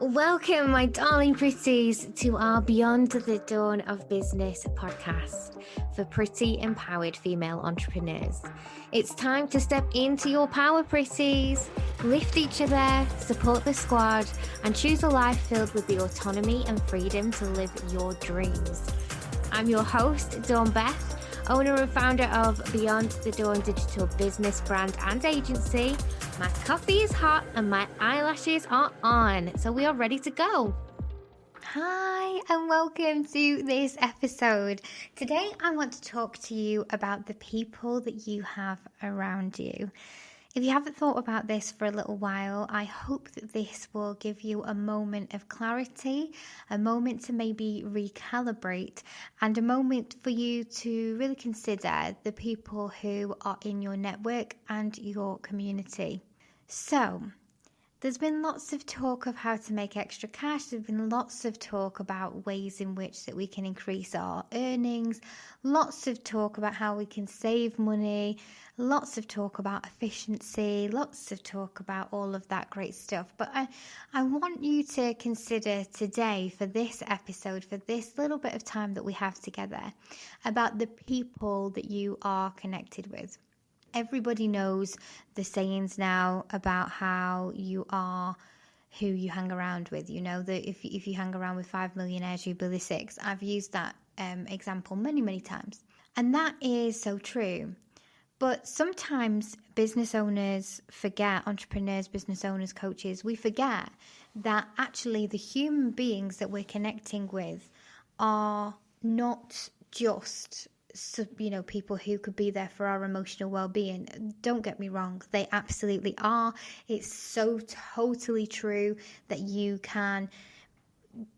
Welcome, my darling pretties, to our Beyond the Dawn of Business podcast for pretty empowered female entrepreneurs. It's time to step into your power, pretties. Lift each other, support the squad, and choose a life filled with the autonomy and freedom to live your dreams. I'm your host, Dawn Beth, owner and founder of Beyond the Dawn digital business brand and agency. My coffee is hot and my eyelashes are on, so we are ready to go. Hi, and welcome to this episode. Today, I want to talk to you about the people that you have around you. If you haven't thought about this for a little while, I hope that this will give you a moment of clarity, a moment to maybe recalibrate, and a moment for you to really consider the people who are in your network and your community. So, there's been lots of talk of how to make extra cash. There's been lots of talk about ways in which that we can increase our earnings. Lots of talk about how we can save money. Lots of talk about efficiency. Lots of talk about all of that great stuff. But I want you to consider today for this episode, for this little bit of time that we have together, about the people that you are connected with. Everybody knows the sayings now about how you are who you hang around with. You know that if you hang around with 5 millionaires, you'll be the 6. I've used that example many times. And that is so true. But sometimes business owners forget, entrepreneurs, business owners, coaches, we forget that actually the human beings that we're connecting with are not just people who could be there for our emotional well-being. Don't get me wrong, they absolutely are. It's so totally true that you can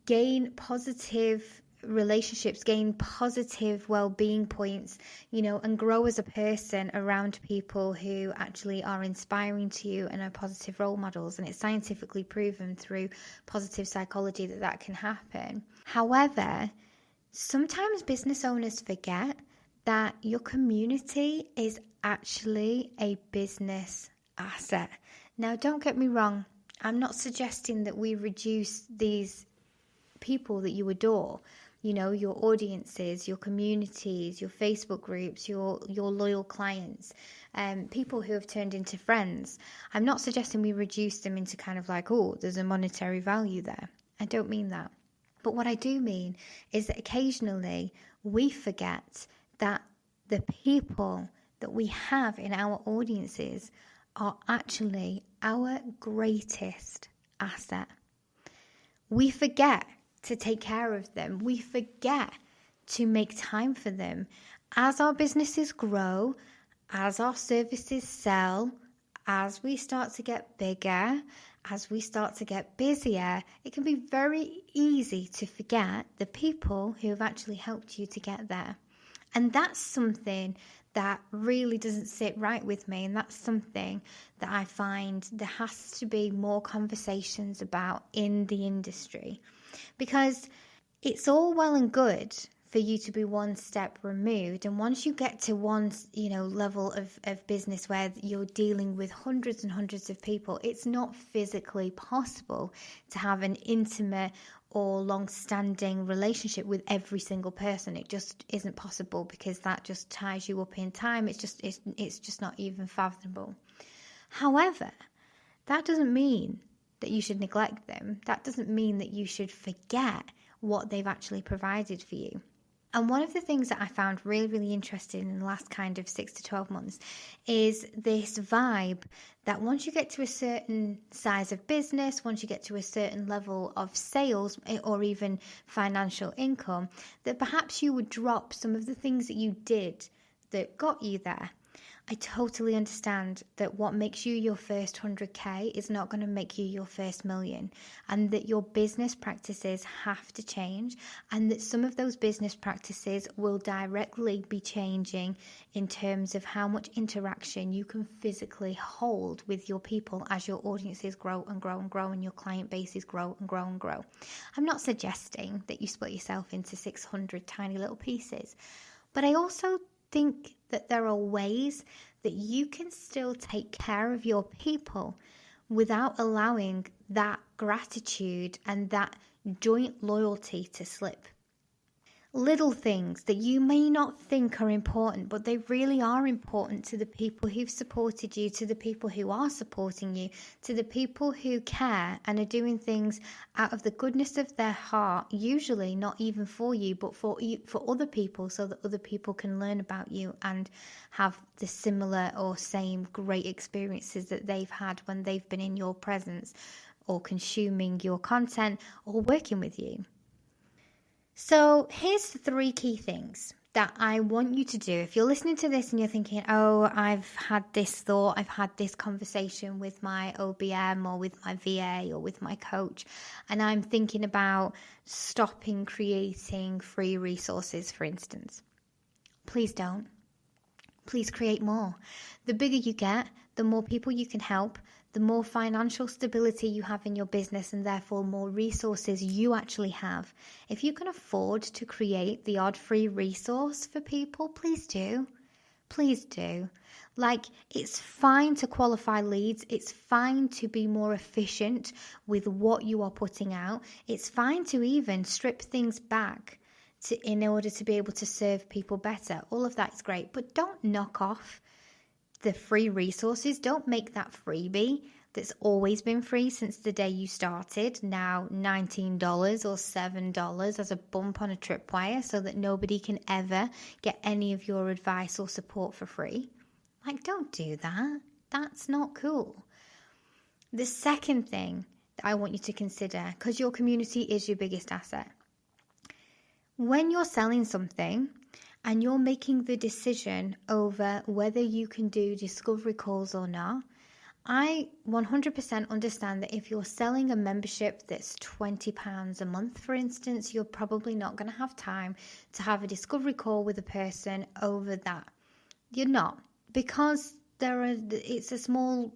gain positive relationships, gain positive well-being points, and grow as a person around people who actually are inspiring to you and are positive role models. And it's scientifically proven through positive psychology that can happen. However, sometimes business owners forget that your community is actually a business asset. Now, don't get me wrong. I'm not suggesting that we reduce these people that you adore, your audiences, your communities, your Facebook groups, your loyal clients, people who have turned into friends. I'm not suggesting we reduce them into kind of like, oh, there's a monetary value there. I don't mean that. But what I do mean is that occasionally we forget that the people that we have in our audiences are actually our greatest asset. We forget to take care of them. We forget to make time for them. As our businesses grow, as our services sell, as we start to get bigger, as we start to get busier, it can be very easy to forget the people who have actually helped you to get there. And that's something that really doesn't sit right with me. And that's something that I find there has to be more conversations about in the industry. Because it's all well and good for you to be one step removed. And once you get to one, level of business where you're dealing with hundreds and hundreds of people, it's not physically possible to have an intimate or long-standing relationship with every single person. It just isn't possible because that just ties you up in time. It's just not even fathomable. However, that doesn't mean that you should neglect them. That doesn't mean that you should forget what they've actually provided for you. And one of the things that I found really, really interesting in the last kind of 6 to 12 months is this vibe that once you get to a certain size of business, once you get to a certain level of sales or even financial income, that perhaps you would drop some of the things that you did that got you there. I totally understand that what makes you your first 100K is not going to make you your first million, and that your business practices have to change, and that some of those business practices will directly be changing in terms of how much interaction you can physically hold with your people as your audiences grow and grow and grow and your client bases grow and grow and grow. I'm not suggesting that you split yourself into 600 tiny little pieces, but I also think that there are ways that you can still take care of your people without allowing that gratitude and that joint loyalty to slip. Little things that you may not think are important, but they really are important to the people who've supported you, to the people who are supporting you, to the people who care and are doing things out of the goodness of their heart, usually not even for you, but for other people, so that other people can learn about you and have the similar or same great experiences that they've had when they've been in your presence or consuming your content or working with you. So here's the 3 key things that I want you to do. If you're listening to this and you're thinking, oh, I've had this thought, I've had this conversation with my OBM or with my VA or with my coach, and I'm thinking about stopping creating free resources, for instance. Please don't. Please create more. The bigger you get, the more people you can help, the more financial stability you have in your business, and therefore more resources you actually have. If you can afford to create the odd free resource for people, please do. Please do. Like, it's fine to qualify leads. It's fine to be more efficient with what you are putting out. It's fine to even strip things back in order to be able to serve people better. All of that is great, but don't knock off the free resources. Don't make that freebie that's always been free since the day you started, now $19 or $7 as a bump on a tripwire, so that nobody can ever get any of your advice or support for free. Like, don't do that. That's not cool. The second thing that I want you to consider, because your community is your biggest asset, when you're selling something and you're making the decision over whether you can do discovery calls or not, I 100% understand that if you're selling a membership that's £20 a month, for instance, you're probably not going to have time to have a discovery call with a person over that. You're not, because it's a small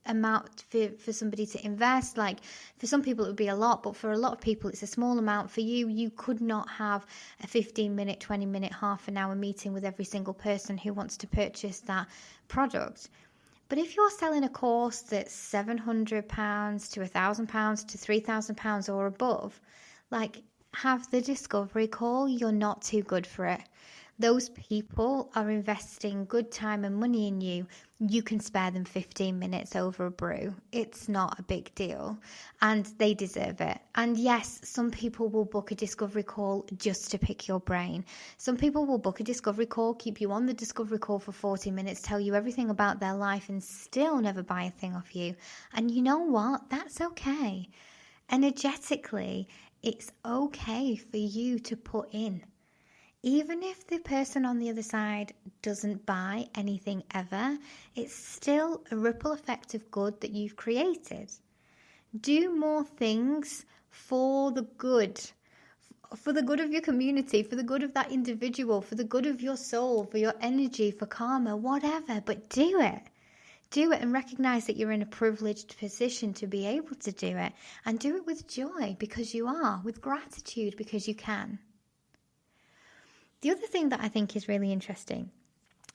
amount for somebody to invest. Like, for some people it would be a lot, but for a lot of people it's a small amount. For you could not have a 15-minute, 20-minute, half an hour meeting with every single person who wants to purchase that product. But if you're selling a course that's £700 to £1,000 to £3,000 or above, like, have the discovery call. You're not too good for it. Those people are investing good time and money in you. You can spare them 15 minutes over a brew. It's not a big deal, and they deserve it. And yes, some people will book a discovery call just to pick your brain. Some people will book a discovery call, keep you on the discovery call for 40 minutes, tell you everything about their life, and still never buy a thing off you. And you know what? That's okay. Energetically, it's okay for you to put in. Even if the person on the other side doesn't buy anything ever, it's still a ripple effect of good that you've created. Do more things for the good of your community, for the good of that individual, for the good of your soul, for your energy, for karma, whatever, but do it. Do it and recognize that you're in a privileged position to be able to do it, and do it with joy because you are, with gratitude because you can. The other thing that I think is really interesting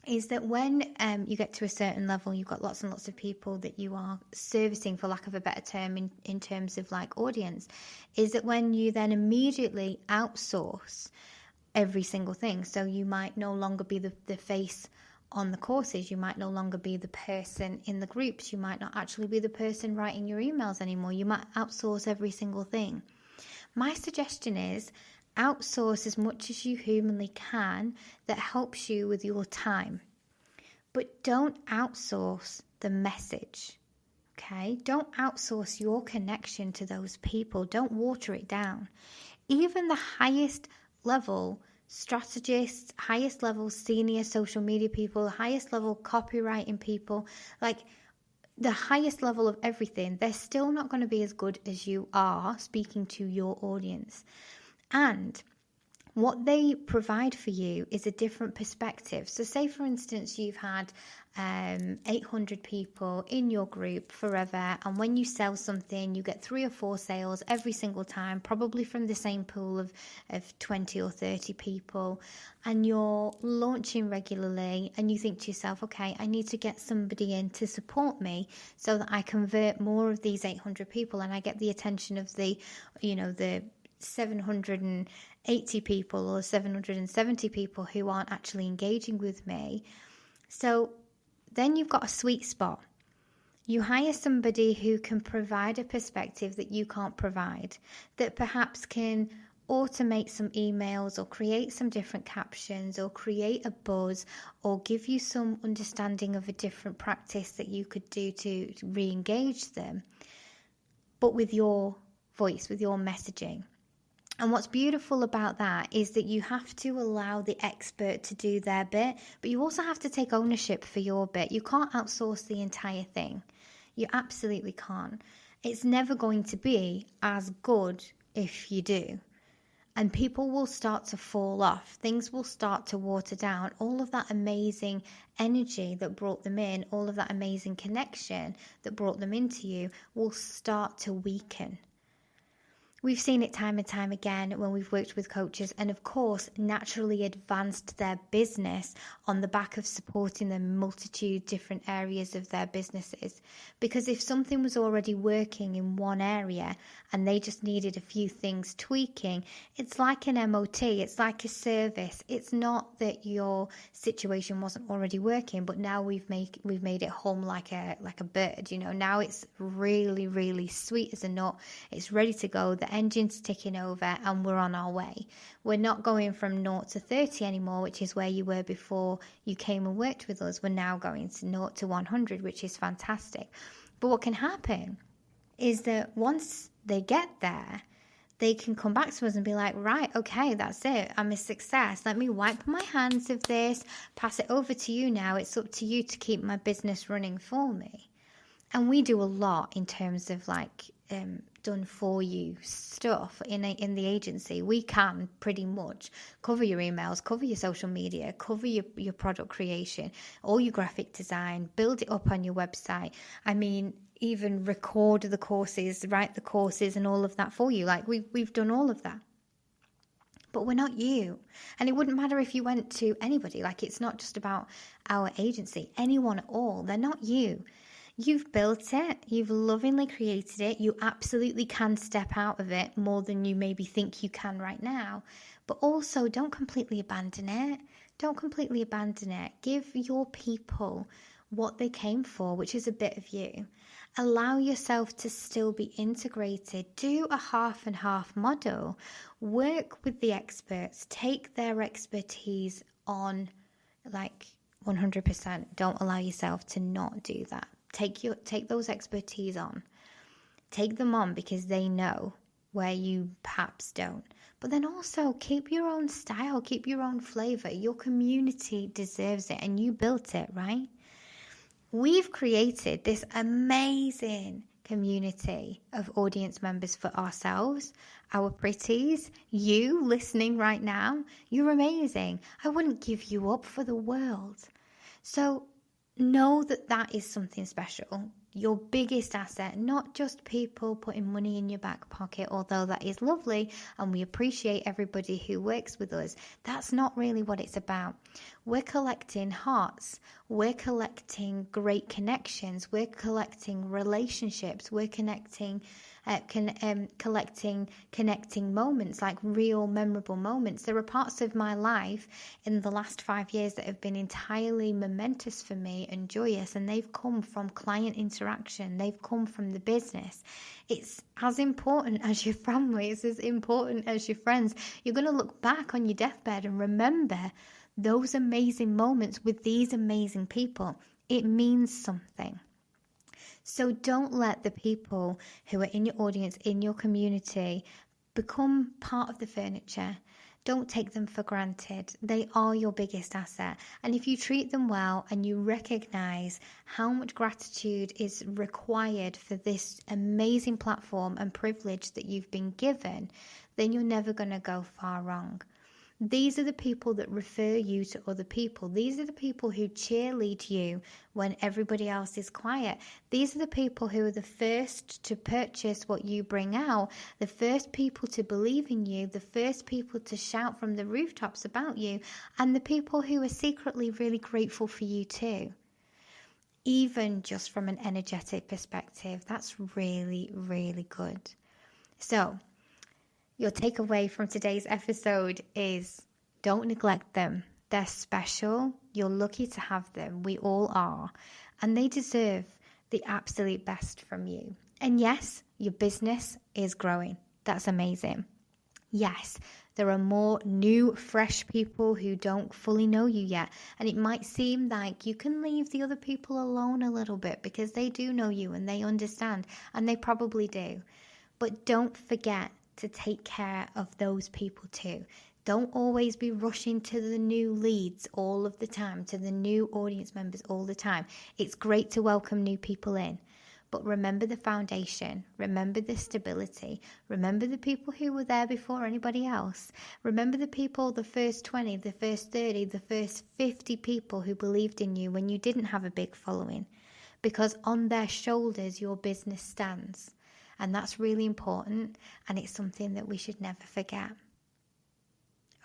is that when you get to a certain level, you've got lots and lots of people that you are servicing, for lack of a better term, in terms of like audience, is that when you then immediately outsource every single thing. So you might no longer be the face on the courses, you might no longer be the person in the groups, you might not actually be the person writing your emails anymore, you might outsource every single thing. My suggestion is outsource as much as you humanly can that helps you with your time. But don't outsource the message, okay? Don't outsource your connection to those people. Don't water it down. Even the highest level strategists, highest level senior social media people, highest level copywriting people, like the highest level of everything, they're still not going to be as good as you are speaking to your audience. And What they provide for you is a different perspective. So say, for instance, you've had 800 people in your group forever, and when you sell something, you get 3 or 4 sales every single time, probably from the same pool of 20 or 30 people, and you're launching regularly, and you think to yourself, okay, I need to get somebody in to support me so that I convert more of these 800 people and I get the attention of the 780 people or 770 people who aren't actually engaging with me. So then you've got a sweet spot. You hire somebody who can provide a perspective that you can't provide, that perhaps can automate some emails or create some different captions or create a buzz or give you some understanding of a different practice that you could do to re-engage them, but with your voice, with your messaging. And what's beautiful about that is that you have to allow the expert to do their bit, but you also have to take ownership for your bit. You can't outsource the entire thing. You absolutely can't. It's never going to be as good if you do. And people will start to fall off. Things will start to water down. All of that amazing energy that brought them in, all of that amazing connection that brought them into you will start to weaken. We've seen it time and time again when we've worked with coaches and, of course, naturally advanced their business on the back of supporting them in multitude different areas of their businesses. Because if something was already working in one area and they just needed a few things tweaking, it's like an MOT, it's like a service. It's not that your situation wasn't already working, but now we've made it hum like a bird. Now it's really, really sweet as a nut. It's ready to go. The engine's ticking over and we're on our way. We're not going from 0 to 30 anymore, which is where you were before you came and worked with us. We're now going to 0 to 100, which is fantastic. But what can happen is that once they get there, they can come back to us and be like, right, okay, that's it. I'm a success. Let me wipe my hands of this, pass it over to you now. It's up to you to keep my business running for me. And we do a lot in terms of done for you stuff in the agency. We can pretty much cover your emails, cover your social media, cover your product creation, all your graphic design, build it up on your website. I mean, even record the courses, write the courses and all of that for you. We've done all of that. But we're not you. And it wouldn't matter if you went to anybody. It's not just about our agency. Anyone at all. They're not you. You've built it. You've lovingly created it. You absolutely can step out of it more than you maybe think you can right now. But also, don't completely abandon it. Don't completely abandon it. Give your people what they came for, which is a bit of you. Allow yourself to still be integrated. Do a half and half model. Work with the experts. Take their expertise on 100%. Don't allow yourself to not do that. Take those expertise on. Take them on because they know where you perhaps don't. But then also keep your own style, keep your own flavor. Your community deserves it and you built it, right? We've created this amazing community of audience members for ourselves, our pretties, you listening right now. You're amazing. I wouldn't give you up for the world. So know that is something special. Your biggest asset, not just people putting money in your back pocket, although that is lovely and we appreciate everybody who works with us. That's not really what it's about. We're collecting hearts. We're collecting great connections. We're collecting relationships. We're connecting moments, real memorable moments. There are parts of my life in the last 5 years that have been entirely momentous for me and joyous, and they've come from client interaction. They've come from the business. It's as important as your family. It's as important as your friends. You're going to look back on your deathbed and remember those amazing moments with these amazing people. It means something. So don't let the people who are in your audience, in your community, become part of the furniture. Don't take them for granted. They are your biggest asset. And if you treat them well and you recognize how much gratitude is required for this amazing platform and privilege that you've been given, then you're never going to go far wrong. These are the people that refer you to other people. These are the people who cheerlead you when everybody else is quiet. These are the people who are the first to purchase what you bring out, the first people to believe in you, the first people to shout from the rooftops about you, and the people who are secretly really grateful for you too. Even just from an energetic perspective, that's really, really good. So, your takeaway from today's episode is don't neglect them. They're special. You're lucky to have them. We all are. And they deserve the absolute best from you. And yes, your business is growing. That's amazing. Yes, there are more new, fresh people who don't fully know you yet. And it might seem like you can leave the other people alone a little bit because they do know you and they understand. And they probably do. But don't forget to take care of those people too. Don't always be rushing to the new leads all of the time, to the new audience members all the time. It's great to welcome new people in, but remember the foundation, remember the stability, remember the people who were there before anybody else. Remember the people, the first 20, the first 30, the first 50 people who believed in you when you didn't have a big following, because on their shoulders your business stands. And that's really important, and it's something that we should never forget.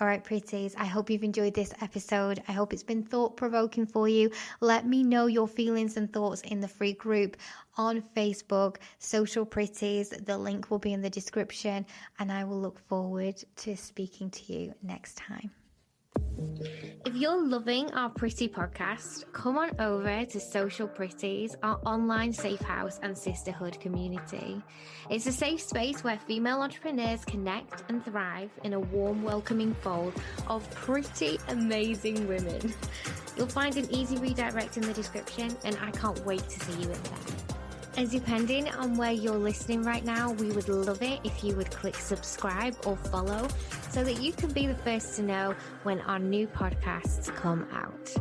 All right, pretties, I hope you've enjoyed this episode. I hope it's been thought-provoking for you. Let me know your feelings and thoughts in the free group on Facebook, Social Pretties. The link will be in the description, and I will look forward to speaking to you next time. If you're loving our Pretty podcast, come on over to Social Pretties, our online safe house and sisterhood community. It's a safe space where female entrepreneurs connect and thrive in a warm, welcoming fold of pretty amazing women. You'll find an easy redirect in the description, and I can't wait to see you in there. And depending on where you're listening right now, we would love it if you would click subscribe or follow so that you can be the first to know when our new podcasts come out.